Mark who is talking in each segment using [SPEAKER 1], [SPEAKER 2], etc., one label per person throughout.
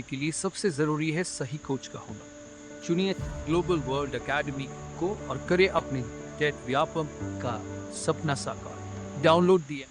[SPEAKER 1] के लिए सबसे जरूरी है सही कोच का होना। चुनिए ग्लोबल वर्ल्ड एकेडमी को और करें अपने जेट व्यापम का सपना साकार। डाउनलोड दिए।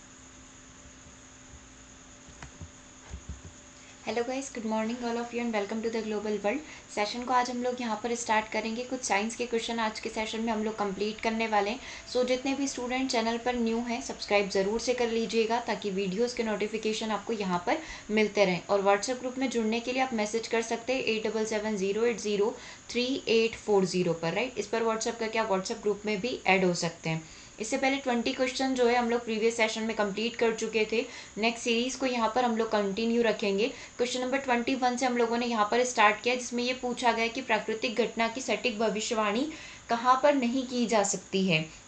[SPEAKER 2] Hello guys, good morning all of you and welcome to the global world. Session को आज हम लोग यहाँ पर स्टार्ट करेंगे। कुछ साइंस के क्वेश्चन आज के सेशन में हम लोग कंप्लीट करने वाले हैं। सो जितने भी स्टूडेंट चैनल पर न्यू हैं सब्सक्राइब ज़रूर से कर लीजिएगा ताकि वीडियोस के नोटिफिकेशन आपको यहाँ पर मिलते रहें। और व्हाट्सएप ग्रुप में जुड़ने के लिए आप मैसेज कर सकते हैं 8770803840 पर, राइट। इस पर व्हाट्सएप करके आप व्हाट्सएप ग्रुप में भी ऐड हो सकते हैं। इससे पहले 20 क्वेश्चन जो है हम लोग प्रीवियस सेशन में कंप्लीट कर चुके थे। नेक्स्ट सीरीज को यहाँ पर हम लोग कंटिन्यू रखेंगे। क्वेश्चन नंबर 21 से हम लोगों ने यहाँ पर स्टार्ट किया, जिसमें ये पूछा गया कि प्राकृतिक घटना की सटीक भविष्यवाणी कहाँ पर नहीं की जा सकती है।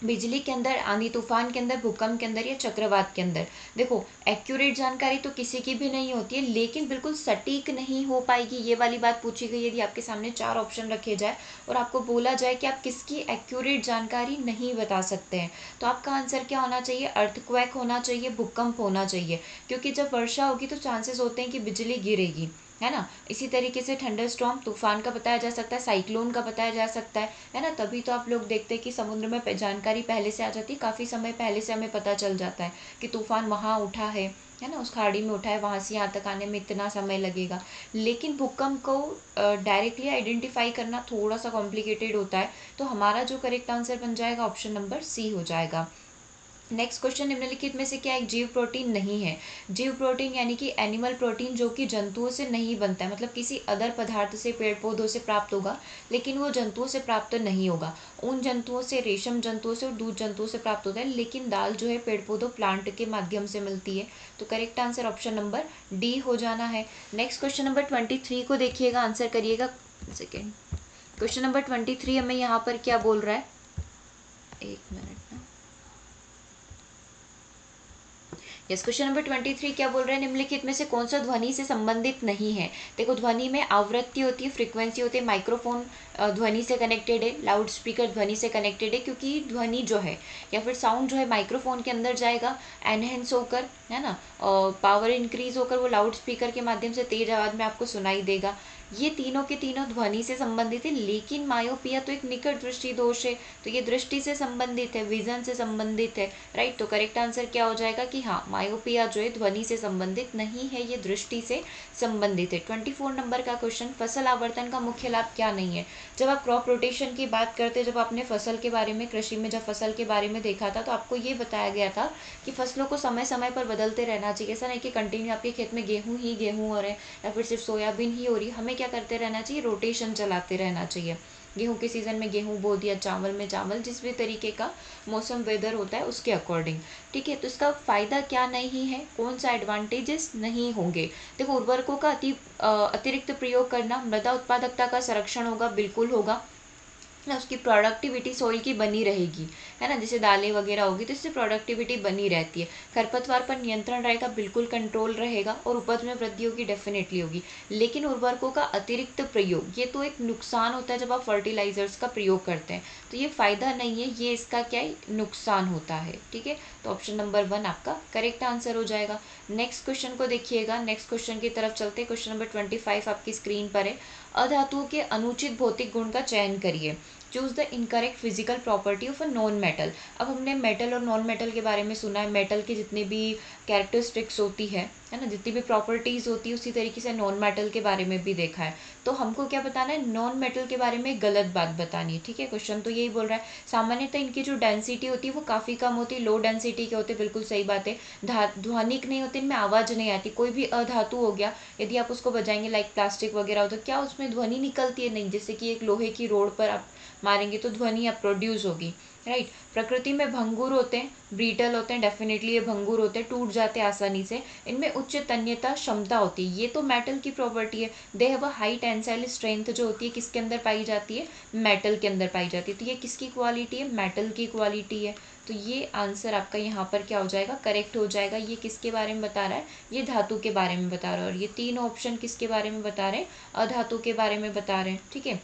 [SPEAKER 2] बिजली के अंदर, आंधी तूफान के अंदर, भूकंप के अंदर या चक्रवात के अंदर। देखो, एक्यूरेट जानकारी तो किसी की भी नहीं होती है, लेकिन बिल्कुल सटीक नहीं हो पाएगी, ये वाली बात पूछी गई। यदि आपके सामने 4 ऑप्शन रखे जाए और आपको बोला जाए कि आप किसकी एक्यूरेट जानकारी नहीं बता सकते हैं, तो आपका आंसर क्या होना चाहिए? अर्थक्वेक होना चाहिए, भूकंप होना चाहिए। क्योंकि जब वर्षा होगी तो चांसेस होते हैं कि बिजली गिरेगी, है ना। इसी तरीके से थंडर स्टॉर्म, तूफान का बताया जा सकता है, साइक्लोन का बताया जा सकता है ना। तभी तो आप लोग देखते हैं कि समुद्र में जानकारी पहले से आ जाती है, काफ़ी समय पहले से हमें पता चल जाता है कि तूफान वहाँ उठा है ना, उस खाड़ी में उठा है, वहाँ से यहाँ तक आने में इतना समय लगेगा। लेकिन भूकंप को डायरेक्टली आइडेंटिफाई करना थोड़ा सा कॉम्प्लिकेटेड होता है। तो हमारा जो करेक्ट आंसर बन जाएगा ऑप्शन नंबर सी हो जाएगा। नेक्स्ट क्वेश्चन, निम्नलिखित में से क्या एक जीव प्रोटीन नहीं है? जीव प्रोटीन यानी कि एनिमल प्रोटीन, जो कि जंतुओं से नहीं बनता है, मतलब किसी अदर पदार्थ से, पेड़ पौधों से प्राप्त होगा, लेकिन वो जंतुओं से प्राप्त नहीं होगा। उन जंतुओं से, रेशम जंतुओं से और दूध जंतुओं से प्राप्त होता है, लेकिन दाल जो है पेड़ पौधों, प्लांट के माध्यम से मिलती है। तो correct answer option number D हो जाना है। नेक्स्ट क्वेश्चन नंबर 23 को देखिएगा, आंसर करिएगा। सेकेंड क्वेश्चन नंबर 23 हमें यहाँ पर क्या बोल रहा है, एक मिनट ना। यस, क्वेश्चन नंबर 23 क्या बोल रहे हैं? निम्नलिखित में से कौन सा ध्वनि से संबंधित नहीं है? देखो, ध्वनि में आवृत्ति होती है, फ्रीक्वेंसी होती है। माइक्रोफोन ध्वनि से कनेक्टेड है, लाउड स्पीकर ध्वनि से कनेक्टेड है, क्योंकि ध्वनि जो है या फिर साउंड जो है माइक्रोफोन के अंदर जाएगा, एनहेंस होकर, है ना, और पावर इंक्रीज होकर वो लाउड स्पीकर के माध्यम से तेज आवाज में आपको सुनाई देगा। ये तीनों के तीनों ध्वनि से संबंधित है। लेकिन मायोपिया तो एक निकट दृष्टि दोष है, तो ये दृष्टि से संबंधित है, विजन से संबंधित है, राइट। तो करेक्ट आंसर क्या हो जाएगा कि हाँ, मायोपिया जो है ध्वनि से संबंधित नहीं है, ये दृष्टि से संबंधित है। 24 नंबर का क्वेश्चन, फसल आवर्तन का मुख्य लाभ क्या नहीं है? जब आप क्रॉप रोटेशन की बात करते हैं, जब आपने फसल के बारे में, कृषि में जब फसल के बारे में देखा था, तो आपको ये बताया गया था कि फसलों को समय समय पर बदलते रहना चाहिए। ऐसा नहीं कि कंटिन्यू आपके खेत में गेहूं ही गेहूं हो रहे हैं या फिर सिर्फ सोयाबीन ही हो रही है। हमें क्या करते रहना चाहिए? रोटेशन चलाते रहना चाहिए। गेहूं के सीजन में गेहूं बो दिया, चावल में चावल, जिस भी तरीके का मौसम वेदर होता है उसके अकॉर्डिंग, ठीक है। तो इसका फायदा क्या नहीं है, कौन सा एडवांटेजेस नहीं होंगे? देखो, उर्वरकों का अतिरिक्त प्रयोग करना, मृदा उत्पादकता का संरक्षण होगा, बिल्कुल होगा ना। उसकी प्रोडक्टिविटी सॉइल की बनी रहेगी, है ना, जैसे दालें वगैरह होगी तो इससे प्रोडक्टिविटी बनी रहती है। खरपतवार पर नियंत्रण रहेगा, बिल्कुल कंट्रोल रहेगा, और उपज में वृद्धि होगी, डेफिनेटली होगी। लेकिन उर्वरकों का अतिरिक्त प्रयोग, ये तो एक नुकसान होता है जब आप फर्टिलाइजर्स का प्रयोग करते हैं। तो ये फायदा नहीं है, ये इसका क्या है, नुकसान होता है, ठीक है। तो ऑप्शन नंबर 1 आपका करेक्ट आंसर हो जाएगा। नेक्स्ट क्वेश्चन को देखिएगा, नेक्स्ट क्वेश्चन की तरफ चलते हैं। क्वेश्चन नंबर 25 आपकी स्क्रीन पर है। अधातुओं के अनुचित भौतिक गुण का चयन करिए। Choose the incorrect physical property of a non metal. अब हमने मेटल और नॉन मेटल के बारे में सुना है। मेटल की जितनी भी कैरेक्टरिस्टिक्स होती है ना, जितनी भी प्रॉपर्टीज होती है, उसी तरीके से नॉन मेटल के बारे में भी देखा है। तो हमको क्या बताना है? नॉन मेटल के बारे में गलत बात बतानी है, ठीक है। क्वेश्चन तो यही बोल रहा है। सामान्यतः इनकी जो डेंसिटी होती है वो काफ़ी कम होती है, लो डेंसिटी के होते हैं, बिल्कुल सही बात है। ध्वनिक नहीं होते, इनमें आवाज़ नहीं आती। कोई भी अधातु हो गया, यदि आप उसको बजाएंगे, लाइक प्लास्टिक वगैरह हो, तो क्या उसमें ध्वनि निकलती है? नहीं। जैसे कि एक लोहे की रोड पर आप मारेंगे तो ध्वनि अब प्रोड्यूस होगी, राइट। प्रकृति में भंगुर होते हैं, ब्रीटल होते हैं, डेफिनेटली ये भंगुर होते हैं, टूट जाते हैं आसानी से। इनमें उच्च तन्यता क्षमता होती है, ये तो मेटल की प्रॉपर्टी है। They have a high tensile strength, जो होती है किसके अंदर पाई जाती है? मेटल के अंदर पाई जाती है। तो ये किसकी क्वालिटी है? मेटल की क्वालिटी है। तो ये आंसर आपका यहाँ पर क्या हो जाएगा? करेक्ट हो जाएगा। ये किसके बारे में बता रहा है? ये धातु के बारे में बता रहा है। और ये तीन ऑप्शन किसके बारे में बता रहे हैं? अधातु के बारे में बता रहे हैं, ठीक है।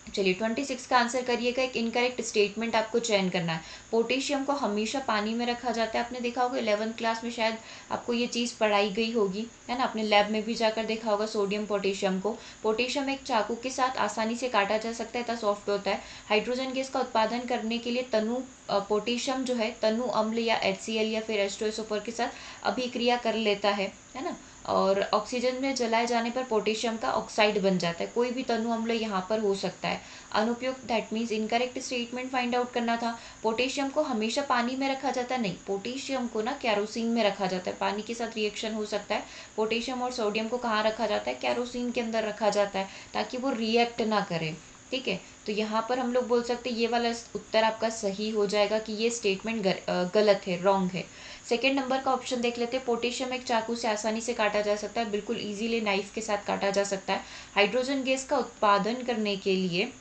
[SPEAKER 2] चलिए 26 का आंसर करिएगा। एक इनकरेक्ट स्टेटमेंट आपको चयन करना है। पोटेशियम को हमेशा पानी में रखा जाता है। आपने देखा होगा 11th क्लास में शायद आपको ये चीज़ पढ़ाई गई होगी, है ना। आपने लैब में भी जाकर देखा होगा सोडियम पोटेशियम को। पोटेशियम एक चाकू के साथ आसानी से काटा जा सकता है, इतना सॉफ्ट होता है। हाइड्रोजन गैस का उत्पादन करने के लिए पोटेशियम जो है तनु अम्ल या HCl या फिर H2SO4 के साथ अभिक्रिया कर लेता है ना। और ऑक्सीजन में जलाए जाने पर पोटेशियम का ऑक्साइड बन जाता है। कोई भी तनु अम्ल यहाँ पर हो सकता है। अनुपयुक्त that means incorrect statement find out करना था। पोटेशियम को हमेशा पानी में रखा जाता है, नहीं, पोटेशियम को ना कैरोसिन में रखा जाता है। पानी के साथ रिएक्शन हो सकता है। पोटेशियम और सोडियम को कहाँ रखा जाता है? कैरोसिन के अंदर रखा जाता है, ताकि वो रिएक्ट ना करे। ठीक है, तो यहाँ पर हम लोग बोल सकते हैं ये वाला उत्तर आपका सही हो जाएगा कि ये स्टेटमेंट गलत है, रॉन्ग है। सेकेंड नंबर का ऑप्शन देख लेते हैं। पोटेशियम एक चाकू से आसानी से काटा जा सकता है, बिल्कुल इजीली नाइफ के साथ काटा जा सकता है। हाइड्रोजन गैस का उत्पादन करने के लिए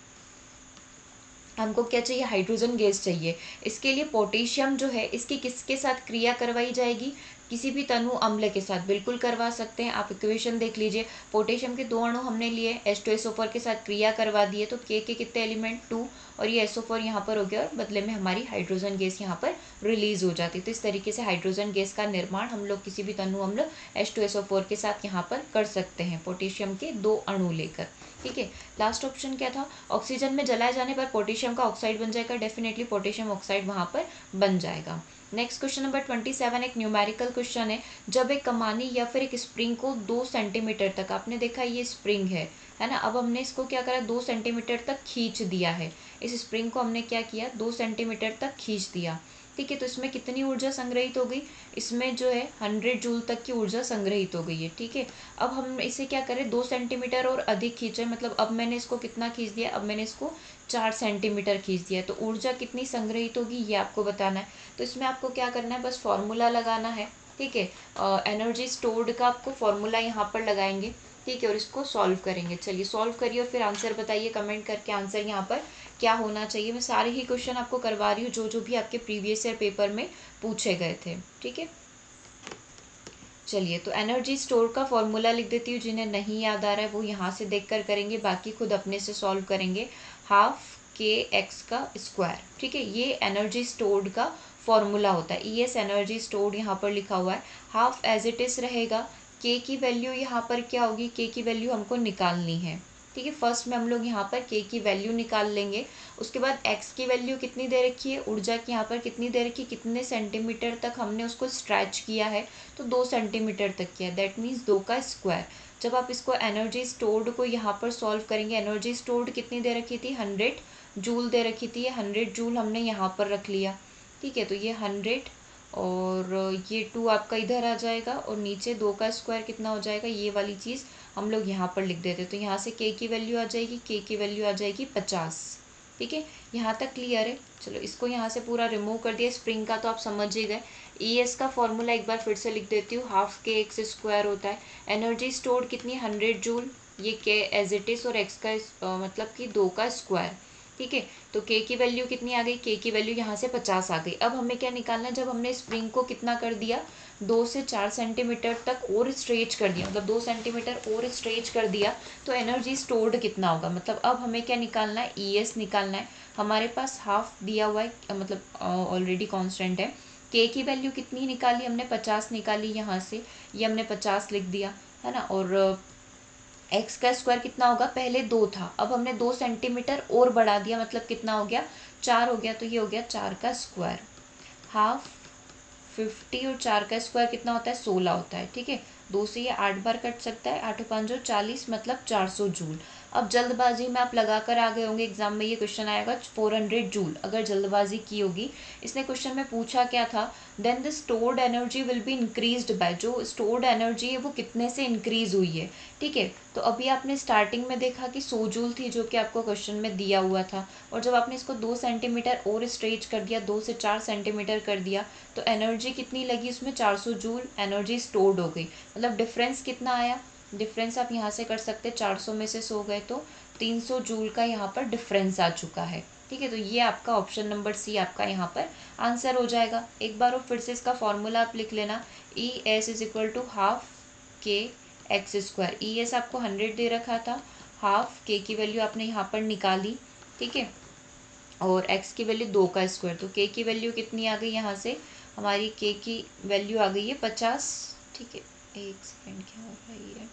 [SPEAKER 2] हमको क्या चाहिए? हाइड्रोजन गैस चाहिए। इसके लिए पोटेशियम जो है इसकी किसके साथ क्रिया करवाई जाएगी? किसी भी तनु अम्ल के साथ बिल्कुल करवा सकते हैं। आप इक्वेशन देख लीजिए। पोटेशियम के 2 अणु हमने लिए, H2SO4 के साथ क्रिया करवा दिए, तो के कितने एलिमेंट? 2, और ये SO4 यहाँ पर हो गया, और बदले में हमारी हाइड्रोजन गैस यहाँ पर रिलीज हो जाती है। तो इस तरीके से हाइड्रोजन गैस का निर्माण हम लोग किसी भी तनु अम्ल H2SO4 के साथ यहाँ पर कर सकते हैं, पोटेशियम के 2 अणु लेकर। ठीक है, लास्ट ऑप्शन क्या था? ऑक्सीजन में जलाए जाने पर पोटेशियम का ऑक्साइड बन जाएगा। डेफिनेटली पोटेशियम ऑक्साइड वहाँ पर बन जाएगा। नेक्स्ट क्वेश्चन नंबर 27 एक न्यूमेरिकल क्वेश्चन है। जब एक कमानी या फिर एक स्प्रिंग को 2 सेंटीमीटर तक, आपने देखा ये स्प्रिंग है ना, अब हमने इसको क्या करा? 2 सेंटीमीटर तक खींच दिया है। इस स्प्रिंग को हमने क्या किया? 2 सेंटीमीटर तक खींच दिया। ठीक है, तो इसमें कितनी ऊर्जा संग्रहित हो गई? इसमें जो है 100 जूल तक की ऊर्जा संग्रहित हो गई है। ठीक है, अब हम इसे क्या करें? 2 सेंटीमीटर और अधिक खींचे, मतलब अब मैंने इसको कितना खींच दिया? अब मैंने इसको 4 सेंटीमीटर खींच दिया। तो ऊर्जा कितनी संग्रहित होगी ये आपको बताना है। तो इसमें आपको क्या करना है? बस फॉर्मूला लगाना है। ठीक है, एनर्जी स्टोर्ड का आपको फॉर्मूला यहाँ पर लगाएंगे। ठीक है, और इसको सॉल्व करेंगे। चलिए सॉल्व करिए और फिर आंसर बताइए कमेंट करके, आंसर यहाँ पर क्या होना चाहिए। मैं सारे ही क्वेश्चन आपको करवा रही हूँ जो जो भी आपके प्रीवियस ईयर पेपर में पूछे गए थे। ठीक है, चलिए तो एनर्जी स्टोर का फॉर्मूला लिख देती हूँ। जिन्हें नहीं याद आ रहा है वो यहाँ से देखकर करेंगे, बाकी खुद अपने से सॉल्व करेंगे। हाफ के एक्स का स्क्वायर। ठीक है, ये एनर्जी स्टोर्ड का फॉर्मूला होता है। ES एनर्जी स्टोर्ड यहाँ पर लिखा हुआ है। हाफ एज इट इज रहेगा। के की वैल्यू यहाँ पर क्या होगी? के की वैल्यू हमको निकालनी है। ठीक है, फर्स्ट में हम लोग यहाँ पर के की वैल्यू निकाल लेंगे। उसके बाद एक्स की वैल्यू कितनी दे रखी है? ऊर्जा की यहाँ पर कितनी दे रखी है? कितने सेंटीमीटर तक हमने उसको स्ट्रेच किया है? तो 2 सेंटीमीटर तक किया, दैट मीन्स 2 का स्क्वायर। जब आप इसको एनर्जी स्टोर्ड को यहाँ पर सॉल्व करेंगे, एनर्जी स्टोर्ड कितनी दे रखी थी? 100 जूल दे रखी थी। ये 100 जूल हमने यहाँ पर रख लिया। ठीक है, तो ये 100 और ये 2 आपका इधर आ जाएगा, और नीचे 2 का स्क्वायर कितना हो जाएगा? ये वाली चीज़ हम लोग यहाँ पर लिख देते। तो यहाँ से के की वैल्यू आ जाएगी, के की वैल्यू आ जाएगी 50। ठीक है, यहाँ तक क्लियर है। चलो इसको यहाँ से पूरा रिमूव कर दिया। स्प्रिंग का तो आप समझ ही गए। ES का फॉर्मूला एक बार फिर से लिख देती हूँ। हाफ के एक्स स्क्वायर होता है। एनर्जी स्टोर्ड कितनी? 100 जूल। ये के एज इट इज, और एक्स का मतलब कि 2 का स्क्वायर। ठीक है, तो के की वैल्यू कितनी आ गई? के की वैल्यू यहाँ से 50 आ गई। अब हमें क्या निकालना है? जब हमने स्प्रिंग को कितना कर दिया? 2 से 4 सेंटीमीटर तक और स्ट्रेच कर दिया, मतलब 2 सेंटीमीटर और स्ट्रेच कर दिया, तो एनर्जी स्टोर्ड कितना होगा? मतलब अब हमें क्या निकालना है? ES निकालना है। हमारे पास हाफ दिया हुआ है, मतलब ऑलरेडी कांस्टेंट है। के की वैल्यू कितनी निकाली हमने? 50 निकाली यहाँ से, ये हमने 50 लिख दिया, है ना। और एक्स का स्क्वायर कितना होगा? पहले 2 था, अब हमने 2 सेंटीमीटर और बढ़ा दिया, मतलब कितना हो गया? 4 हो गया। तो ये हो गया 4 का स्क्वायर। हाफ 50 और 4 का स्क्वायर कितना होता है? 16 होता है। ठीक है, 2 से ये 8 बार कट सकता है। 8 5 40, मतलब 400 जूल। अब जल्दबाजी में आप लगा कर आ गए होंगे, एग्जाम में ये क्वेश्चन आएगा 400 जूल, अगर जल्दबाजी की होगी। इसने क्वेश्चन में पूछा क्या था? Then the stored energy will be increased by, जो स्टोर्ड एनर्जी है वो कितने से इंक्रीज हुई है। ठीक है, तो अभी आपने स्टार्टिंग में देखा कि 100 जूल थी, जो कि आपको क्वेश्चन में दिया हुआ था, और जब आपने इसको 2 सेंटीमीटर और स्ट्रेच कर दिया, 2 से 4 सेंटीमीटर कर दिया, तो एनर्जी कितनी लगी उसमें? 400 जूल एनर्जी स्टोर्ड हो गई। मतलब डिफरेंस कितना आया? डिफरेंस आप यहाँ से कर सकते हैं, 400 में से 100 गए तो 300 जूल का यहाँ पर डिफरेंस आ चुका है। ठीक है, तो ये आपका ऑप्शन नंबर सी आपका यहाँ पर आंसर हो जाएगा। एक बार और फिर से इसका फॉर्मूला आप लिख लेना। ES is equal to half K x square. ES आपको 100 दे रखा था, हाफ के की वैल्यू आपने यहाँ पर निकाली, ठीक है, और x की वैल्यू 2 का स्क्वायर, तो k की वैल्यू कितनी आ गई यहाँ से, हमारी k की वैल्यू आ गई है 50, ठीक है। एक सेकेंड, क्या हो रहा है,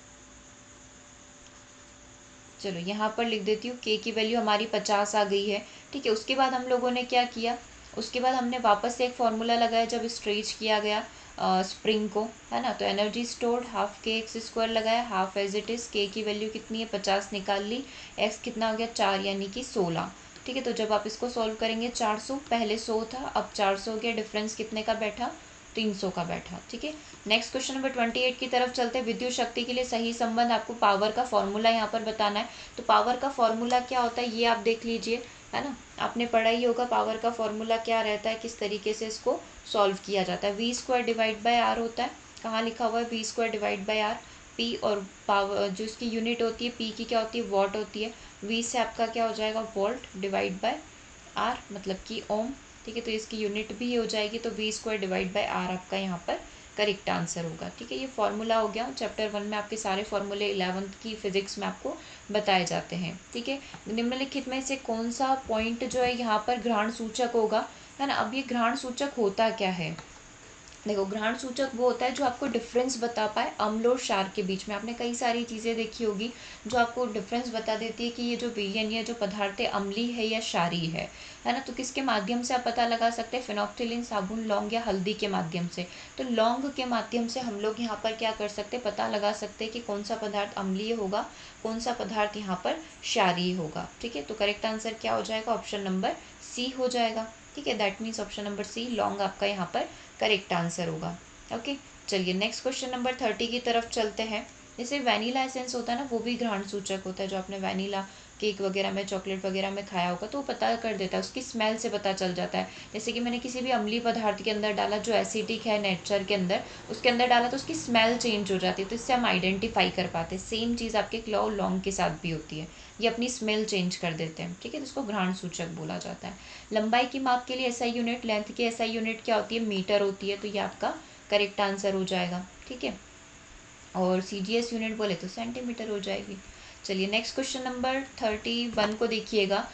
[SPEAKER 2] चलो यहाँ पर लिख देती हूँ, k की वैल्यू हमारी 50 आ गई है, ठीक है। उसके बाद हम लोगों ने क्या किया, उसके बाद हमने वापस से एक फॉर्मूला लगाया जब स्ट्रेच किया गया स्प्रिंग को, है ना। तो energy stored half K x square लगाया, हाफ एज इट इज़, के की वैल्यू कितनी है 50 निकाल ली, एक्स कितना हो गया 4 यानी कि 16, ठीक है। तो जब आप इसको सॉल्व करेंगे 400, पहले 100 था अब 400 हो गया, डिफरेंस कितने का बैठा, 300 का बैठा, ठीक है। नेक्स्ट क्वेश्चन नंबर 28 की तरफ चलते हैं। विद्युत शक्ति के लिए सही संबंध, आपको पावर का फॉर्मूला यहाँ पर बताना है। तो पावर का फॉर्मूला क्या होता है ये आप देख लीजिए, है ना, आपने पढ़ा ही होगा पावर का फॉर्मूला क्या रहता है, किस तरीके से इसको सॉल्व किया जाता है। V square divide by R होता है, कहाँ लिखा हुआ है V square divide by R, P और पावर जो इसकी यूनिट होती है पी की क्या होती है वॉट होती है, वी से आपका क्या हो जाएगा वोल्ट, डिवाइड बाय आर मतलब कि ओम, ठीक है। तो इसकी यूनिट भी हो जाएगी, तो V square divide by R आपका यहाँ पर करेक्ट आंसर होगा, ठीक है। ये फॉर्मूला हो गया, चैप्टर 1 में आपके सारे फॉर्मूले 11th की फिजिक्स में आपको बताए जाते हैं, ठीक है। निम्नलिखित में से कौन सा पॉइंट जो है यहाँ पर ग्रहण सूचक होगा, है ना। अब ये ग्रहण सूचक होता क्या है, देखो ग्रहण सूचक वो होता है जो आपको डिफरेंस बता पाए अम्ल और क्षार के बीच में। आपने कई सारी चीज़ें देखी होगी जो आपको डिफरेंस बता देती है कि ये जो विलयन या जो पदार्थ है अम्लीय है या क्षारीय है ना। तो किसके माध्यम से आप पता लगा सकते हैं, फिनोक्थिलीन, साबुन, लौंग या हल्दी के माध्यम से। तो लौंग के माध्यम से हम लोग यहाँ पर क्या कर सकते हैं, पता लगा सकते हैं कि कौन सा पदार्थ अम्लीय होगा, कौन सा पदार्थ यहाँ पर क्षारीय होगा, ठीक है। तो करेक्ट आंसर क्या हो जाएगा, ऑप्शन नंबर सी हो जाएगा, ठीक है। That means option number C long आपका यहाँ पर करेक्ट आंसर होगा, ओके। चलिए नेक्स्ट क्वेश्चन नंबर 30 की तरफ चलते हैं। जैसे वैनिला एसेंस होता है ना, वो भी ग्रहण सूचक होता है। जो आपने वैनिला केक वगैरह में, चॉकलेट वगैरह में खाया होगा तो वो पता कर देता है, उसकी स्मेल से पता चल जाता है। जैसे कि मैंने किसी भी अम्लीय पदार्थ के अंदर डाला जो एसिडिक है नेचर के अंदर, उसके अंदर डाला तो उसकी स्मेल चेंज हो जाती है, तो इससे हम आइडेंटिफाई कर पाते हैं। सेम चीज़ आपके क्लॉ लौंग के साथ भी होती है, ये अपनी स्मेल चेंज कर देते हैं, ठीक है। तो इसको घ्राण सूचक बोला जाता है। लंबाई की माप के लिए एसआई यूनिट, लेंथ की एसआई यूनिट क्या होती है, मीटर होती है, तो ये आपका करेक्ट आंसर हो जाएगा, ठीक है। और सीजीएस यूनिट बोले तो सेंटीमीटर हो जाएगी। चलिए नेक्स्ट क्वेश्चन नंबर 31 को देखिएगा।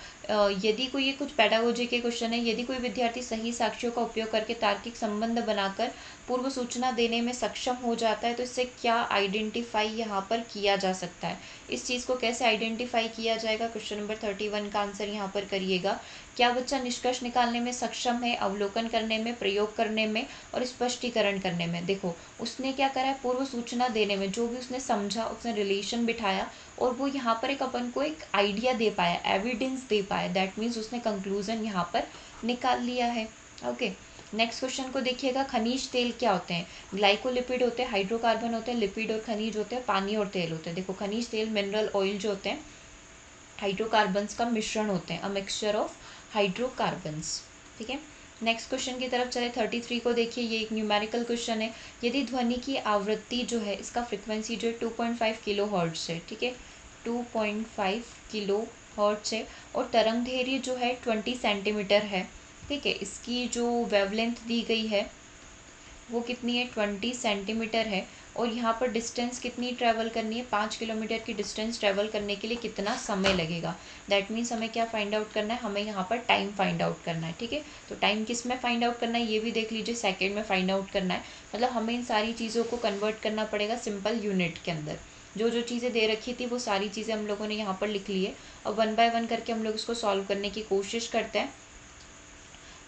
[SPEAKER 2] यदि कोई, ये कुछ पेडागोजी के क्वेश्चन है, यदि कोई विद्यार्थी सही साक्ष्यों का उपयोग करके तार्किक संबंध बनाकर पूर्व सूचना देने में सक्षम हो जाता है तो इससे क्या आइडेंटिफाई यहाँ पर किया जा सकता है, इस चीज़ को कैसे आइडेंटिफाई किया जाएगा, क्वेश्चन नंबर 31 का आंसर यहाँ पर करिएगा। क्या बच्चा निष्कर्ष निकालने में सक्षम है, अवलोकन करने में, प्रयोग करने में और स्पष्टीकरण करने में। देखो उसने क्या करा है, पूर्व सूचना देने में जो भी उसने समझा, उसने रिलेशन बिठाया और वो यहाँ पर एक अपन को एक आइडिया दे पाया, एविडेंस दे पाया, दैट मीन्स उसने कंक्लूजन यहाँ पर निकाल लिया है, ओके। नेक्स्ट क्वेश्चन को देखिएगा। खनिज तेल क्या होते हैं, ग्लाइकोलिपिड होते हैं, हाइड्रोकार्बन होते हैं, लिपिड और खनिज होते हैं, पानी और तेल होते हैं। देखो खनिज तेल मिनरल ऑयल जो होते हैं हाइड्रोकार्बन्स का मिश्रण होते हैं, अ मिक्सचर ऑफ हाइड्रोकार्बन्स, ठीक है। नेक्स्ट क्वेश्चन की तरफ चले 33 को देखिए, ये एक न्यूमेरिकल क्वेश्चन है। यदि ध्वनि की आवृत्ति जो है, इसका फ्रिक्वेंसी जो है 2.5 किलो हर्ट्ज है, ठीक है, 2.5 किलो हर्ट्ज है, और तरंग दैर्घ्य जो है 20 सेंटीमीटर है, ठीक है। इसकी जो वेवलेंथ दी गई है वो कितनी है, 20 सेंटीमीटर है, और यहाँ पर डिस्टेंस कितनी ट्रैवल करनी है, 5 किलोमीटर की डिस्टेंस ट्रैवल करने के लिए कितना समय लगेगा। दैट मीन्स हमें क्या फाइंड आउट करना है, हमें यहाँ पर टाइम फाइंड आउट करना है, ठीक है। तो टाइम किस में फाइंड आउट करना है ये भी देख लीजिए, सेकेंड में फाइंड आउट करना है। मतलब हमें इन सारी चीज़ों को कन्वर्ट करना पड़ेगा सिंपल यूनिट के अंदर। जो जो चीज़ें दे रखी थी वो सारी चीज़ें हम लोगों ने यहाँ पर लिख ली है, और 1 बाय 1 करके हम लोग इसको सॉल्व करने की कोशिश करते हैं।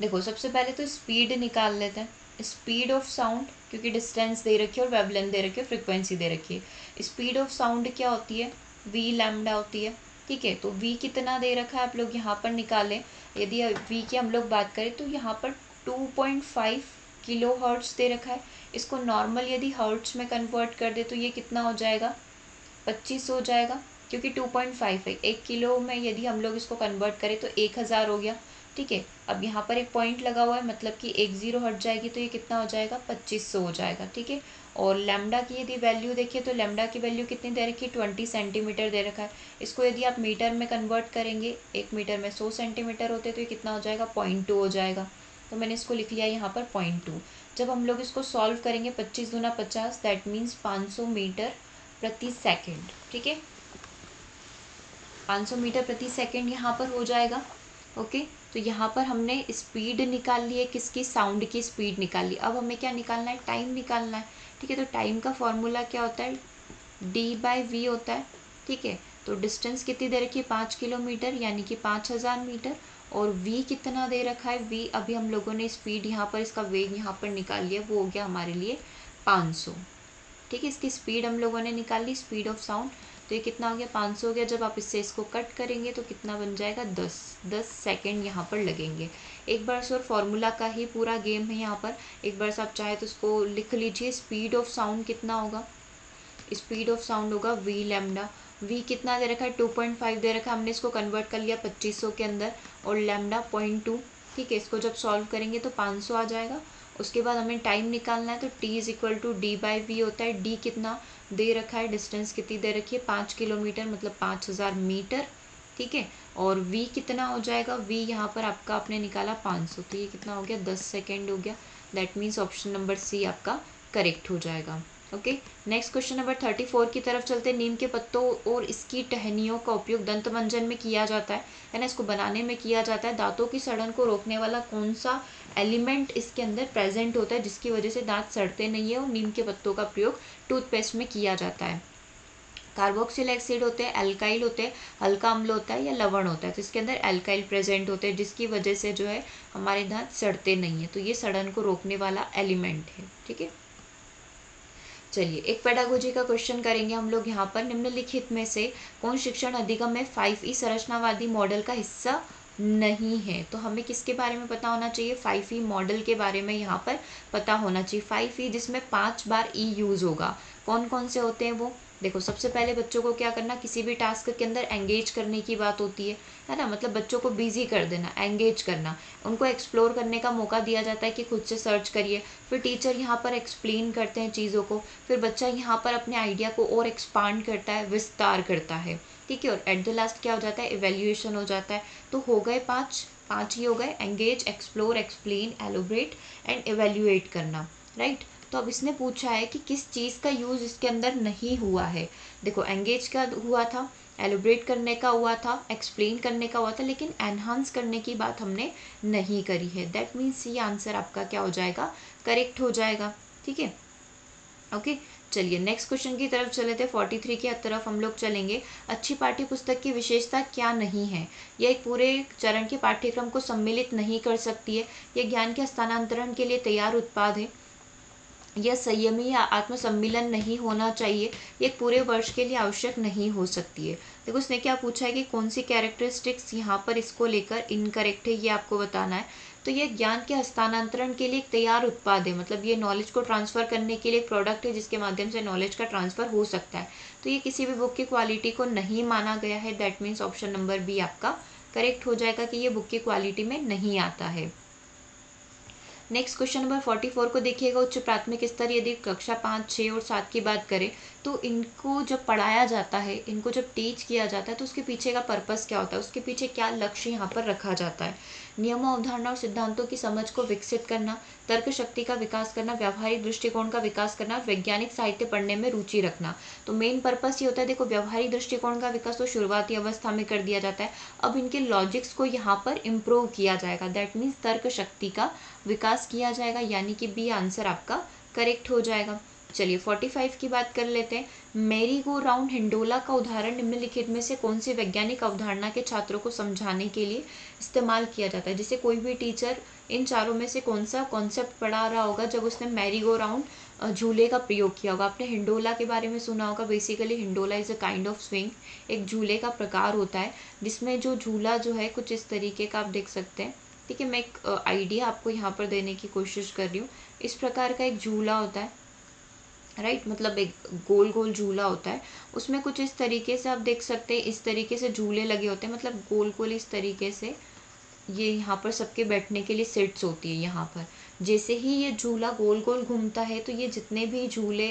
[SPEAKER 2] देखो सबसे पहले तो स्पीड निकाल लेते हैं, स्पीड ऑफ साउंड, क्योंकि डिस्टेंस दे रखी है और वेवलेंथ दे रखी है, फ्रिक्वेंसी दे रखी है। स्पीड ऑफ साउंड क्या होती है, वी लैम्डा होती है, ठीक है। तो वी कितना दे रखा है आप लोग यहाँ पर निकालें। यदि वी की हम लोग बात करें तो यहाँ पर 2.5 किलो हर्ट्ज दे रखा है। इसको नॉर्मल यदि हर्ट्ज में कन्वर्ट कर दे तो ये कितना हो जाएगा, 2500 हो जाएगा, क्योंकि 2.5 है। 1 किलो में यदि हम लोग इसको कन्वर्ट करें तो 1000 हो गया, ठीक है। अब यहाँ पर एक पॉइंट लगा हुआ है, मतलब कि 10 हट जाएगी तो ये कितना हो जाएगा, 2500 हो जाएगा, ठीक है। और लैम्डा की यदि वैल्यू देखिए तो लैम्डा की वैल्यू कितनी दे रखी है, 20 सेंटीमीटर दे रखा है। इसको यदि आप मीटर में कन्वर्ट करेंगे, 1 मीटर में 100 सेंटीमीटर होते तो ये कितना हो जाएगा, 0.2 हो जाएगा। तो मैंने इसको लिख लिया यहाँ पर 0.2। जब हम लोग इसको सॉल्व करेंगे 25 दूना 50, दैट मीन्स 500 मीटर प्रति सेकेंड, ठीक है। 500 मीटर प्रति सेकंड यहाँ पर हो जाएगा। ओके, तो यहाँ पर हमने स्पीड निकाल ली है, किसकी, साउंड की स्पीड निकाल ली। अब हमें क्या निकालना है, टाइम निकालना है। ठीक है, तो टाइम का फॉर्मूला क्या होता है, d/v होता है। ठीक है, तो डिस्टेंस कितनी दे रखी है, 5 किलोमीटर यानी कि 5000 मीटर। और v कितना दे रखा है, v अभी हम लोगों ने स्पीड यहाँ पर, इसका वेग यहाँ पर निकाल लिया, वो हो गया हमारे लिए 500। ठीक है, इसकी स्पीड हम लोगों ने निकाल ली, स्पीड ऑफ साउंड। तो ये कितना हो गया, 500 हो गया। जब आप इससे इसको कट करेंगे तो कितना बन जाएगा, 10 सेकंड यहाँ पर लगेंगे। एक बार सर फॉर्मूला का ही पूरा गेम है यहाँ पर, एक बार से आप चाहे तो उसको लिख लीजिए। स्पीड ऑफ साउंड कितना होगा, स्पीड ऑफ साउंड होगा v लैम्डा। v कितना दे रखा है, 2.5 दे रखा है, हमने इसको कन्वर्ट कर लिया 2500 के अंदर, और लैम्डा 0.2। ठीक है, इसको जब सॉल्व करेंगे तो 500 आ जाएगा। उसके बाद हमें टाइम निकालना है, तो t=d/v होता है। d कितना दे रखा है, डिस्टेंस कितनी दे रखी है, 5 किलोमीटर मतलब 5000 मीटर। ठीक है, और v कितना हो जाएगा, v यहाँ पर आपका आपने निकाला 500, तो ये कितना हो गया, 10 सेकेंड हो गया। That means option number C आपका करेक्ट हो जाएगा। ओके, नेक्स्ट क्वेश्चन नंबर 34 की तरफ चलते हैं। नीम के पत्तों और इसकी टहनियों का उपयोग दंत मंजन में किया जाता है ना, इसको बनाने में किया जाता है। दांतों की सड़न को रोकने वाला कौन सा एलिमेंट इसके अंदर प्रेजेंट होता है जिसकी वजह से दांत सड़ते नहीं है, और नीम के पत्तों का प्रयोग टूथपेस्ट में किया जाता है। कार्बोक्सिल एसिड होते हैं, एल्काइल होते हैं, हल्का अम्ल होता है या लवण होता है। तो इसके अंदर एल्काइल प्रेजेंट होते हैं जिसकी वजह से जो है हमारे दांत सड़ते नहीं है। तो ये सड़न को रोकने वाला एलिमेंट है। ठीक है, चलिए एक पेडागोजी का क्वेश्चन करेंगे हम लोग यहाँ पर। निम्नलिखित में से कौन शिक्षण अधिगम में 5E संरचनावादी मॉडल का हिस्सा नहीं है। तो हमें किसके बारे में पता होना चाहिए, 5E मॉडल के बारे में यहाँ पर पता होना चाहिए। 5E जिसमें 5 बार E यूज होगा। कौन कौन से होते हैं वो, देखो सबसे पहले बच्चों को क्या करना, किसी भी टास्क के अंदर एंगेज करने की बात होती है ना, मतलब बच्चों को बिजी कर देना, एंगेज करना, उनको एक्सप्लोर करने का मौका दिया जाता है कि खुद से सर्च करिए। फिर टीचर यहाँ पर एक्सप्लेन करते हैं चीज़ों को, फिर बच्चा यहाँ पर अपने आइडिया को और एक्सपांड करता है, विस्तार करता है। ठीक है, और एट द लास्ट क्या हो जाता है, इवेल्युएशन हो जाता है। तो हो गए पाँच ही हो गए, engage, explore, explain, elaborate and evaluate करना। राइट, तो अब इसने पूछा है कि किस चीज़ का यूज़ इसके अंदर नहीं हुआ है। देखो एंगेज का हुआ था, एलोब्रेट करने का हुआ था, एक्सप्लेन करने का हुआ था, लेकिन एनहांस करने की बात हमने नहीं करी है। दैट मीन्स ये आंसर आपका क्या हो जाएगा, करेक्ट हो जाएगा। ठीक है, ओके, चलिए नेक्स्ट क्वेश्चन की तरफ चले थे। 43 की तरफ हम लोग चलेंगे। अच्छी पाठ्य पुस्तक की विशेषता क्या नहीं है, यह एक पूरे चरण के पाठ्यक्रम को सम्मिलित नहीं कर सकती है, यह ज्ञान के हस्तांतरण के लिए तैयार उत्पाद है, यह संयमी या आत्मसम्मिलन नहीं होना चाहिए, ये एक पूरे वर्ष के लिए आवश्यक नहीं हो सकती है। देखो उसने क्या पूछा है कि कौन सी कैरेक्टरिस्टिक्स यहाँ पर इसको लेकर इनकरेक्ट है, ये आपको बताना है। तो ये ज्ञान के हस्तांतरण के लिए एक तैयार उत्पाद है, मतलब ये नॉलेज को ट्रांसफर करने के लिए एक प्रोडक्ट है जिसके माध्यम से नॉलेज का ट्रांसफर हो सकता है। तो ये किसी भी बुक की क्वालिटी को नहीं माना गया है। That means option number B आपका करेक्ट हो जाएगा कि ये बुक की क्वालिटी में नहीं आता है। नेक्स्ट क्वेश्चन नंबर 44 को देखिएगा। उच्च प्राथमिक स्तर यदि कक्षा 5, 6 और 7 की बात करें तो इनको जब पढ़ाया जाता है, इनको जब टीच किया जाता है तो उसके पीछे का पर्पस क्या होता है, उसके पीछे क्या लक्ष्य यहाँ पर रखा जाता है। नियमों, अवधारणा और सिद्धांतों की समझ को विकसित करना, तर्क शक्ति का विकास करना, व्यावहारिक दृष्टिकोण का विकास करना, वैज्ञानिक साहित्य पढ़ने में रुचि रखना। तो मेन पर्पस ये होता है, देखो व्यावहारिक दृष्टिकोण का विकास तो शुरुआती अवस्था में कर दिया जाता है, अब इनके लॉजिक्स को यहाँ पर इम्प्रूव किया जाएगा। दैट मीन्स तर्क शक्ति का विकास किया जाएगा, यानी कि बी आंसर आपका करेक्ट हो जाएगा। चलिए 45 की बात कर लेते हैं। मेरी गो राउंड हिंडोला का उदाहरण निम्नलिखित में से कौन सी वैज्ञानिक अवधारणा के छात्रों को समझाने के लिए इस्तेमाल किया जाता है। जैसे कोई भी टीचर इन चारों में से कौन सा कॉन्सेप्ट पढ़ा रहा होगा जब उसने मैरी गो राउंड झूले का प्रयोग किया होगा। आपने हिंडोला के बारे में सुना होगा। Basically Hindola is a kind of swing, एक झूले का प्रकार होता है जिसमें जो झूला जो है कुछ इस तरीके का आप देख सकते हैं। ठीक है, मैं एक आइडिया आपको यहाँ पर देने की कोशिश कर रही हूँ। इस प्रकार का एक झूला होता है, राइट, मतलब एक गोल गोल झूला होता है, उसमें कुछ इस तरीके से आप देख सकते हैं, इस तरीके से झूले लगे होते हैं, मतलब गोल गोल इस तरीके से। ये यहाँ पर सबके बैठने के लिए सीट्स होती है यहाँ पर। जैसे ही ये झूला गोल गोल घूमता है तो ये जितने भी झूले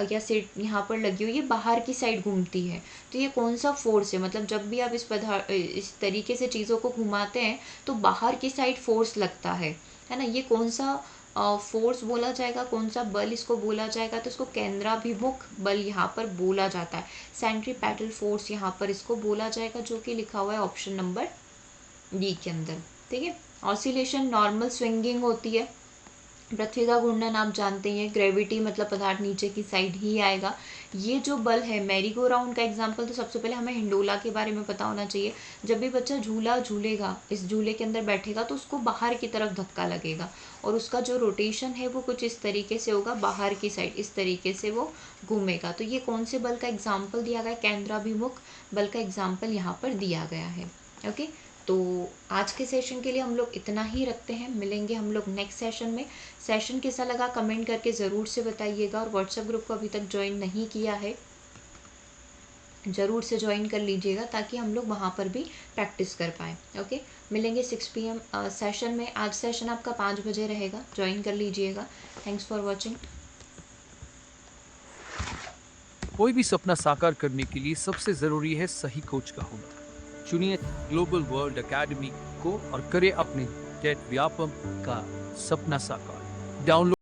[SPEAKER 2] या सीट यहाँ पर लगी हुई, ये बाहर की साइड घूमती है। तो ये कौन सा फोर्स है, मतलब जब भी आप इस तरीके से चीज़ों को घुमाते हैं तो बाहर की साइड फोर्स लगता है ना। ये कौन सा फोर्स बोला जाएगा, कौन सा बल इसको बोला जाएगा, तो इसको केंद्राभिमुख बल यहाँ पर बोला जाता है। सेंट्रीपेटल फोर्स यहाँ पर इसको बोला जाएगा, जो कि लिखा हुआ है ऑप्शन नंबर डी के अंदर। ठीक है। ऑसिलेशन नॉर्मल स्विंगिंग होती है। पृथ्वी का घूर्णन आप जानते हैं, ग्रेविटी मतलब पदार्थ नीचे की साइड ही आएगा। ये जो बल है, मैरी गो राउंड का एग्जाम्पल, तो सबसे पहले हमें हिंडोला के बारे में पता होना चाहिए। जब भी बच्चा झूला झूलेगा, इस झूले के अंदर बैठेगा, तो उसको बाहर की तरफ धक्का लगेगा और उसका जो रोटेशन है वो कुछ इस तरीके से होगा, बाहर की साइड इस तरीके से वो घूमेगा। तो ये कौन से बल का एग्जाम्पल दिया गया है? केंद्राभिमुख बल का एग्जाम्पल यहाँ पर दिया गया है। ओके, तो आज के सेशन के लिए हम लोग इतना ही रखते हैं। मिलेंगे हम लोग नेक्स्ट सेशन में। सेशन कैसा लगा कमेंट करके ज़रूर से बताइएगा, और व्हाट्सएप ग्रुप को अभी तक ज्वाइन नहीं किया है ज़रूर से ज्वाइन कर लीजिएगा, ताकि हम लोग वहाँ पर भी प्रैक्टिस कर पाएँ। ओके, मिलेंगे 6 PM सेशन में। आज सेशन आपका 5 बजे रहेगा, ज्वाइन कर लीजिएगा। Thanks for watching.
[SPEAKER 1] कोई भी सपना साकार करने के लिए सबसे जरूरी है सही कोच का होना। चुनिए ग्लोबल वर्ल्ड एकेडमी को और करें अपने जेट व्यापम का सपना साकार। डाउनलोड